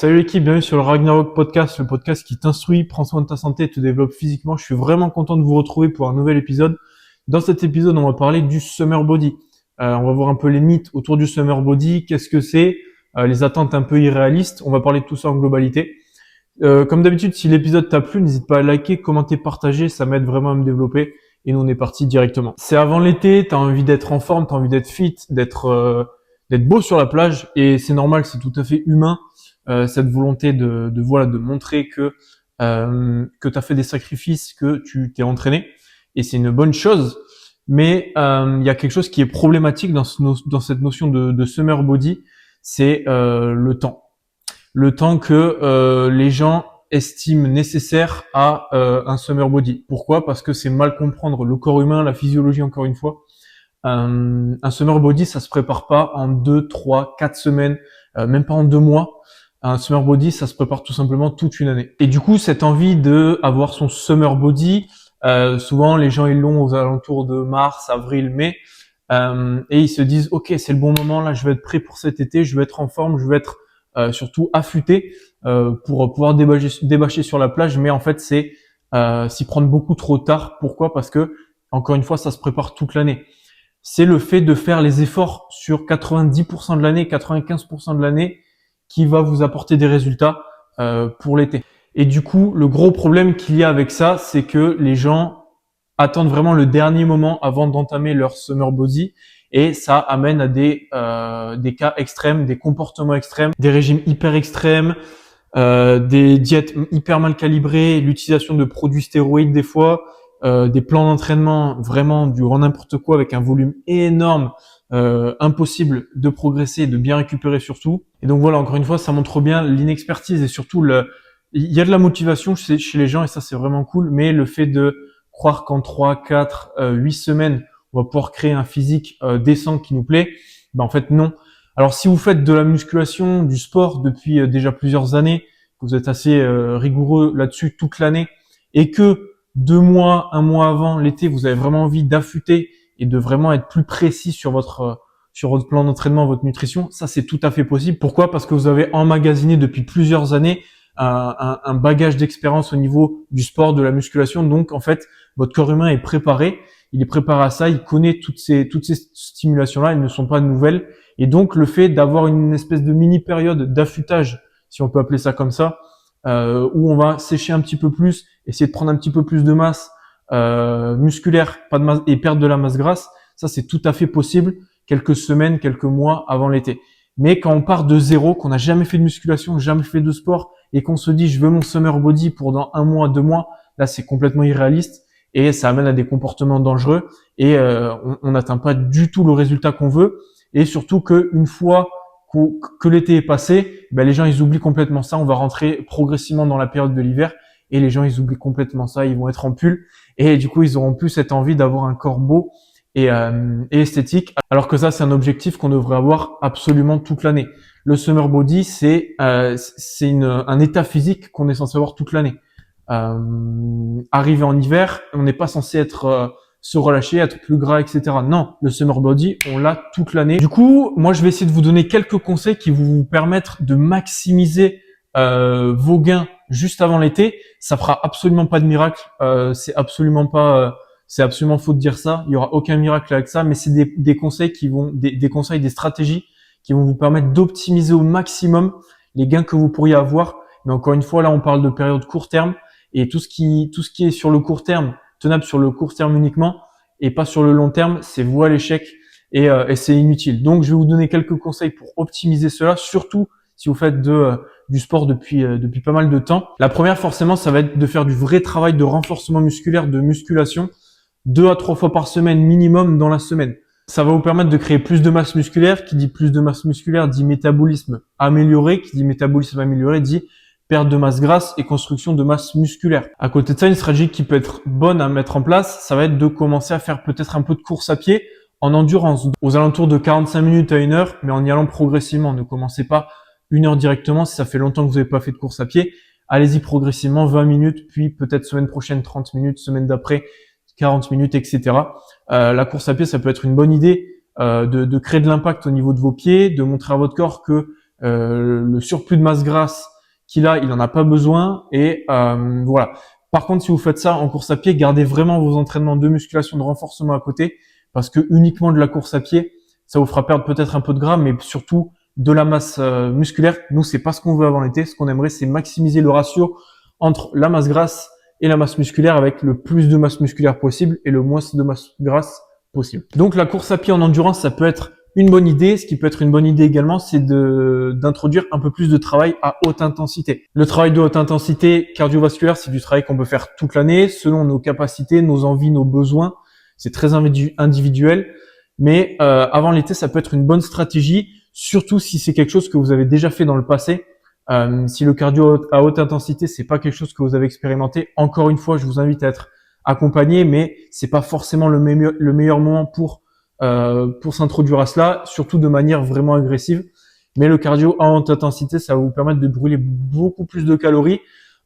Salut l'équipe, bienvenue sur le Ragnarok Podcast, le podcast qui t'instruit, prend soin de ta santé et te développe physiquement. Je suis vraiment content de vous retrouver pour un nouvel épisode. Dans cet épisode, on va parler du summer body. On va voir un peu les mythes autour du summer body, qu'est-ce que c'est, les attentes un peu irréalistes. On va parler de tout ça en globalité. Comme d'habitude, si l'épisode t'a plu, n'hésite pas à liker, commenter, partager, ça m'aide vraiment à me développer. Et nous, on est parti directement. C'est avant l'été, t'as envie d'être en forme, t'as envie d'être fit, d'être beau sur la plage, et c'est normal, c'est tout à fait humain. Cette volonté de montrer que t'as fait des sacrifices, que tu t'es entraîné, et c'est une bonne chose. Mais il y a quelque chose qui est problématique dans cette notion de summer body, c'est le temps que les gens estiment nécessaire à un summer body. Pourquoi? Parce que c'est mal comprendre le corps humain, la physiologie encore une fois. Un summer body, ça se prépare pas en 2, 3, 4 semaines, même pas en 2 mois. Un summer body, ça se prépare tout simplement toute une année. Et du coup, cette envie de avoir son summer body, souvent les gens ils l'ont aux alentours de mars, avril, mai, et ils se disent ok, c'est le bon moment, là je vais être prêt pour cet été, je vais être en forme, je vais être surtout affûté pour pouvoir débâcher sur la plage. Mais en fait, c'est s'y prendre beaucoup trop tard. Pourquoi? Parce que encore une fois, ça se prépare toute l'année. C'est le fait de faire les efforts sur 90% de l'année, 95% de l'année, qui va vous apporter des résultats pour l'été. Et du coup, le gros problème qu'il y a avec ça, c'est que les gens attendent vraiment le dernier moment avant d'entamer leur summer body, et ça amène à des cas extrêmes, des comportements extrêmes, des régimes hyper extrêmes, des diètes hyper mal calibrées, l'utilisation de produits stéroïdes des fois, des plans d'entraînement vraiment du grand n'importe quoi avec un volume énorme, impossible de progresser, de bien récupérer surtout. Et donc voilà, encore une fois, ça montre bien l'inexpertise et surtout il y a de la motivation chez les gens et ça c'est vraiment cool, mais le fait de croire qu'en 3, 4, 8 semaines, on va pouvoir créer un physique décent qui nous plaît, ben en fait non. Alors si vous faites de la musculation, du sport depuis déjà plusieurs années, que vous êtes assez rigoureux là-dessus toute l'année et que 2 mois, 1 mois avant l'été, vous avez vraiment envie d'affûter et de vraiment être plus précis sur votre plan d'entraînement, votre nutrition, ça c'est tout à fait possible. Pourquoi? Parce que vous avez emmagasiné depuis plusieurs années un bagage d'expérience au niveau du sport, de la musculation. Donc en fait, votre corps humain est préparé, il est préparé à ça, il connaît toutes ces stimulations-là, elles ne sont pas nouvelles. Et donc le fait d'avoir une espèce de mini période d'affûtage, si on peut appeler ça comme ça, où on va sécher un petit peu plus, essayer de prendre un petit peu plus de masse musculaire, pas de masse, et perdre de la masse grasse, ça c'est tout à fait possible quelques semaines, quelques mois avant l'été. Mais quand on part de zéro, qu'on n'a jamais fait de musculation, jamais fait de sport, et qu'on se dit je veux mon summer body pour dans 1 mois, 2 mois, là c'est complètement irréaliste et ça amène à des comportements dangereux et on n'atteint pas du tout le résultat qu'on veut. Et surtout que une fois que l'été est passé, ben les gens ils oublient complètement ça. On va rentrer progressivement dans la période de l'hiver et les gens ils oublient complètement ça. Ils vont être en pull et du coup ils auront plus cette envie d'avoir un corps beau et esthétique. Alors que ça c'est un objectif qu'on devrait avoir absolument toute l'année. Le summer body c'est un état physique qu'on est censé avoir toute l'année. Arrivé en hiver, on n'est pas censé être se relâcher, être plus gras, etc. Non, le summer body, on l'a toute l'année. Du coup, moi, je vais essayer de vous donner quelques conseils qui vont vous permettre de maximiser vos gains juste avant l'été. Ça fera absolument pas de miracle. C'est absolument faux de dire ça. Il y aura aucun miracle avec ça, mais c'est des conseils des conseils, des stratégies qui vont vous permettre d'optimiser au maximum les gains que vous pourriez avoir. Mais encore une fois, là, on parle de période court terme et tout ce qui est sur le court terme, tenable sur le court terme uniquement et pas sur le long terme, c'est voué à l'échec et c'est inutile. Donc, je vais vous donner quelques conseils pour optimiser cela, surtout si vous faites du sport depuis pas mal de temps. La première, forcément, ça va être de faire du vrai travail de renforcement musculaire, de musculation, 2 à 3 fois par semaine minimum dans la semaine. Ça va vous permettre de créer plus de masse musculaire. Qui dit plus de masse musculaire dit métabolisme amélioré. Qui dit métabolisme amélioré dit perte de masse grasse et construction de masse musculaire. À côté de ça, une stratégie qui peut être bonne à mettre en place, ça va être de commencer à faire peut-être un peu de course à pied en endurance, aux alentours de 45 minutes à 1 heure, mais en y allant progressivement. Ne commencez pas 1 heure directement si ça fait longtemps que vous n'avez pas fait de course à pied. Allez-y progressivement, 20 minutes, puis peut-être semaine prochaine 30 minutes, semaine d'après 40 minutes, etc. La course à pied, ça peut être une bonne idée de créer de l'impact au niveau de vos pieds, de montrer à votre corps que le surplus de masse grasse qu'il a, il en a pas besoin et voilà. Par contre, si vous faites ça en course à pied, gardez vraiment vos entraînements de musculation, de renforcement à côté, parce que uniquement de la course à pied, ça vous fera perdre peut-être un peu de gras, mais surtout de la masse musculaire. Nous, c'est pas ce qu'on veut avant l'été. Ce qu'on aimerait, c'est maximiser le ratio entre la masse grasse et la masse musculaire avec le plus de masse musculaire possible et le moins de masse grasse possible. Donc, la course à pied en endurance, ça peut être une bonne idée. Ce qui peut être une bonne idée également, c'est d'introduire un peu plus de travail à haute intensité. Le travail de haute intensité cardiovasculaire, c'est du travail qu'on peut faire toute l'année selon nos capacités, nos envies, nos besoins. C'est très individuel. Mais avant l'été, ça peut être une bonne stratégie, surtout si c'est quelque chose que vous avez déjà fait dans le passé. Si le cardio à haute intensité, c'est pas quelque chose que vous avez expérimenté, encore une fois, je vous invite à être accompagné, mais c'est pas forcément le meilleur moment pour s'introduire à cela, surtout de manière vraiment agressive. Mais le cardio à haute intensité, ça va vous permettre de brûler beaucoup plus de calories.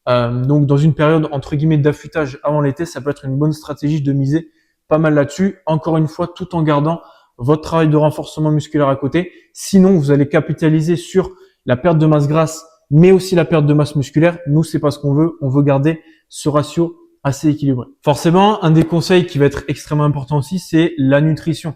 Donc dans une période entre guillemets d'affûtage avant l'été, ça peut être une bonne stratégie de miser pas mal là-dessus. Encore une fois, tout en gardant votre travail de renforcement musculaire à côté. Sinon, vous allez capitaliser sur la perte de masse grasse, mais aussi la perte de masse musculaire. Nous, c'est pas ce qu'on veut. On veut garder ce ratio assez équilibré. Forcément, un des conseils qui va être extrêmement important aussi, c'est la nutrition.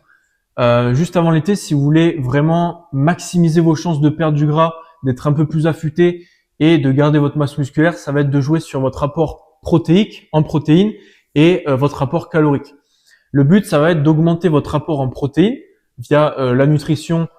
Juste avant l'été, si vous voulez vraiment maximiser vos chances de perdre du gras, d'être un peu plus affûté et de garder votre masse musculaire, ça va être de jouer sur votre apport protéique en protéines et votre apport calorique. Le but, ça va être d'augmenter votre apport en protéines via la nutrition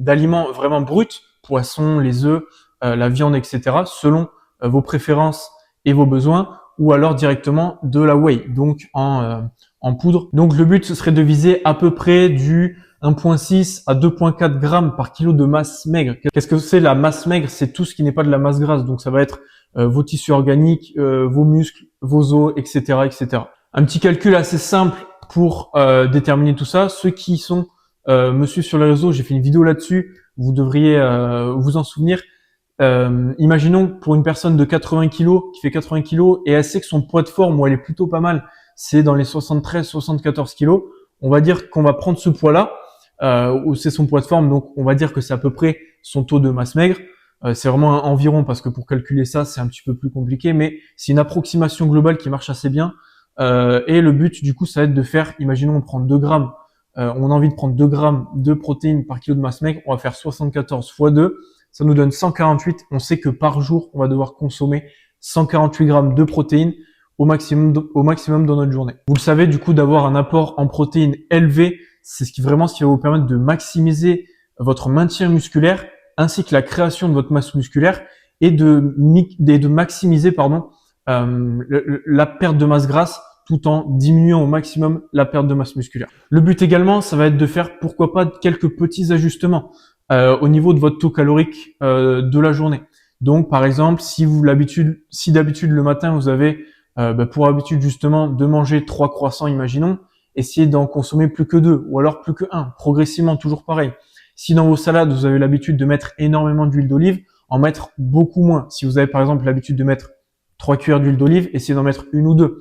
d'aliments vraiment bruts, poissons, les œufs, la viande, etc., selon vos préférences et vos besoins, ou alors directement de la whey, donc en poudre. Donc le but, ce serait de viser à peu près du 1,6 à 2,4 grammes par kilo de masse maigre. Qu'est-ce que c'est la masse maigre? C'est tout ce qui n'est pas de la masse grasse, donc ça va être vos tissus organiques, vos muscles, vos os, etc., etc. Un petit calcul assez simple pour déterminer tout ça. Ceux qui me suivent sur les réseaux, j'ai fait une vidéo là-dessus, vous devriez vous en souvenir. Imaginons pour une personne de 80 kg qui fait 80 kg et elle sait que son poids de forme, où elle est plutôt pas mal, c'est dans les 73-74 kg. On va dire qu'on va prendre ce poids-là, où c'est son poids de forme, donc on va dire que c'est à peu près son taux de masse maigre. C'est vraiment environ, parce que pour calculer ça, c'est un petit peu plus compliqué, mais c'est une approximation globale qui marche assez bien. Et le but, du coup, ça va être de faire, imaginons on prend 2 grammes, on a envie de prendre 2 grammes de protéines par kilo de masse maigre, on va faire 74 fois 2, ça nous donne 148. On sait que par jour, on va devoir consommer 148 grammes de protéines au maximum dans notre journée. Vous le savez, du coup, d'avoir un apport en protéines élevé, c'est ce qui va vous permettre de maximiser votre maintien musculaire ainsi que la création de votre masse musculaire et de maximiser la perte de masse grasse tout en diminuant au maximum la perte de masse musculaire. Le but également, ça va être de faire, pourquoi pas, quelques petits ajustements au niveau de votre taux calorique de la journée. Donc, par exemple, si d'habitude le matin vous avez pour habitude justement de manger 3 croissants, imaginons, essayez d'en consommer plus que 2 ou alors plus que 1, progressivement, toujours pareil. Si dans vos salades vous avez l'habitude de mettre énormément d'huile d'olive, en mettre beaucoup moins. Si vous avez par exemple l'habitude de mettre 3 cuillères d'huile d'olive, essayez d'en mettre 1 ou 2.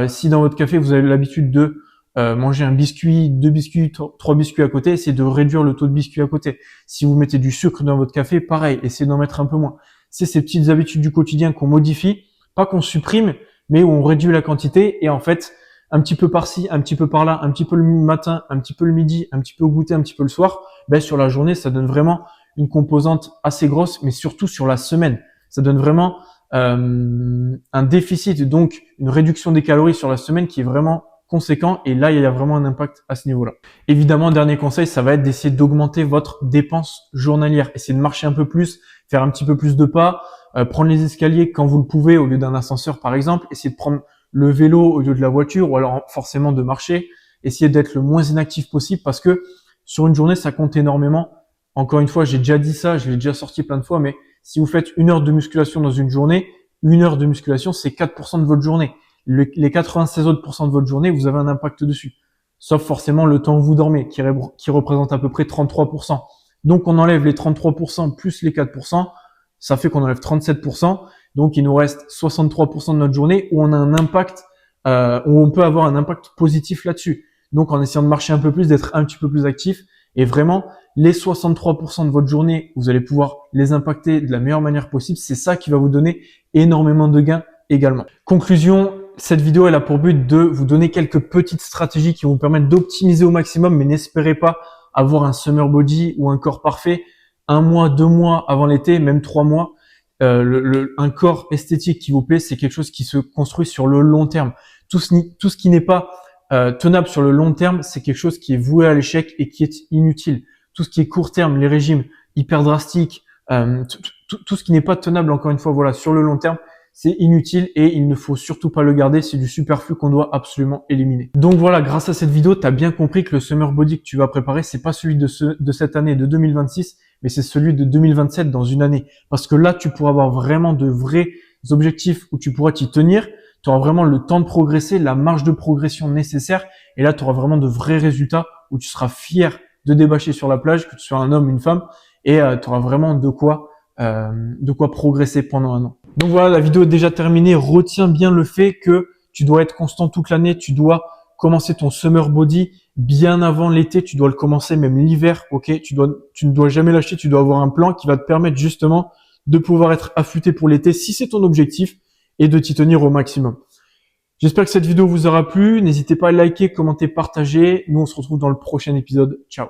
Si dans votre café vous avez l'habitude de manger un biscuit, 2 biscuits, 3 biscuits à côté, essayez de réduire le taux de biscuits à côté. Si vous mettez du sucre dans votre café, pareil, essayez d'en mettre un peu moins. C'est ces petites habitudes du quotidien qu'on modifie, pas qu'on supprime, mais où on réduit la quantité et en fait, un petit peu par-ci, un petit peu par-là, un petit peu le matin, un petit peu le midi, un petit peu au goûter, un petit peu le soir, sur la journée, ça donne vraiment une composante assez grosse, mais surtout sur la semaine. Ça donne vraiment un déficit, donc une réduction des calories sur la semaine qui est vraiment conséquent et là il y a vraiment un impact à ce niveau-là. Évidemment, dernier conseil, ça va être d'essayer d'augmenter votre dépense journalière, essayer de marcher un peu plus, faire un petit peu plus de pas, prendre les escaliers quand vous le pouvez au lieu d'un ascenseur par exemple, essayer de prendre le vélo au lieu de la voiture ou alors forcément de marcher, essayer d'être le moins inactif possible parce que sur une journée ça compte énormément. Encore une fois, j'ai déjà dit ça, je l'ai déjà sorti plein de fois, mais si vous faites 1 heure de musculation dans une journée, 1 heure de musculation c'est 4% de votre journée. Les 96 autres % de votre journée, vous avez un impact dessus. Sauf forcément le temps où vous dormez, qui représente à peu près 33%. Donc on enlève les 33% plus les 4%, ça fait qu'on enlève 37%. Donc il nous reste 63% de notre journée où on a un impact, où on peut avoir un impact positif là-dessus. Donc en essayant de marcher un peu plus, d'être un petit peu plus actif Et vraiment, les 63% de votre journée, vous allez pouvoir les impacter de la meilleure manière possible. C'est ça qui va vous donner énormément de gains également. Conclusion, cette vidéo elle a pour but de vous donner quelques petites stratégies qui vont vous permettre d'optimiser au maximum, mais n'espérez pas avoir un summer body ou un corps parfait 1 mois, 2 mois avant l'été, même 3 mois. Un corps esthétique qui vous plaît, c'est quelque chose qui se construit sur le long terme. Tout ce qui n'est pas tenable sur le long terme, c'est quelque chose qui est voué à l'échec et qui est inutile. Tout ce qui est court terme, les régimes hyper drastiques, tout ce qui n'est pas tenable, encore une fois, voilà, sur le long terme, c'est inutile et il ne faut surtout pas le garder. C'est du superflu qu'on doit absolument éliminer. Donc voilà, grâce à cette vidéo, tu as bien compris que le summer body que tu vas préparer, c'est pas celui de cette année de 2026, mais c'est celui de 2027 dans une année. Parce que là, tu pourras avoir vraiment de vrais objectifs où tu pourras t'y tenir. Tu auras vraiment le temps de progresser, la marge de progression nécessaire. Et là, tu auras vraiment de vrais résultats où tu seras fier de débâcher sur la plage, que tu sois un homme, une femme, et tu auras vraiment de quoi progresser pendant 1 an. Donc voilà, la vidéo est déjà terminée. Retiens bien le fait que tu dois être constant toute l'année. Tu dois commencer ton summer body bien avant l'été. Tu dois le commencer même l'hiver. Ok, tu ne dois jamais lâcher. Tu dois avoir un plan qui va te permettre justement de pouvoir être affûté pour l'été si c'est ton objectif et de t'y tenir au maximum. J'espère que cette vidéo vous aura plu. N'hésitez pas à liker, commenter, partager. Nous, on se retrouve dans le prochain épisode. Ciao.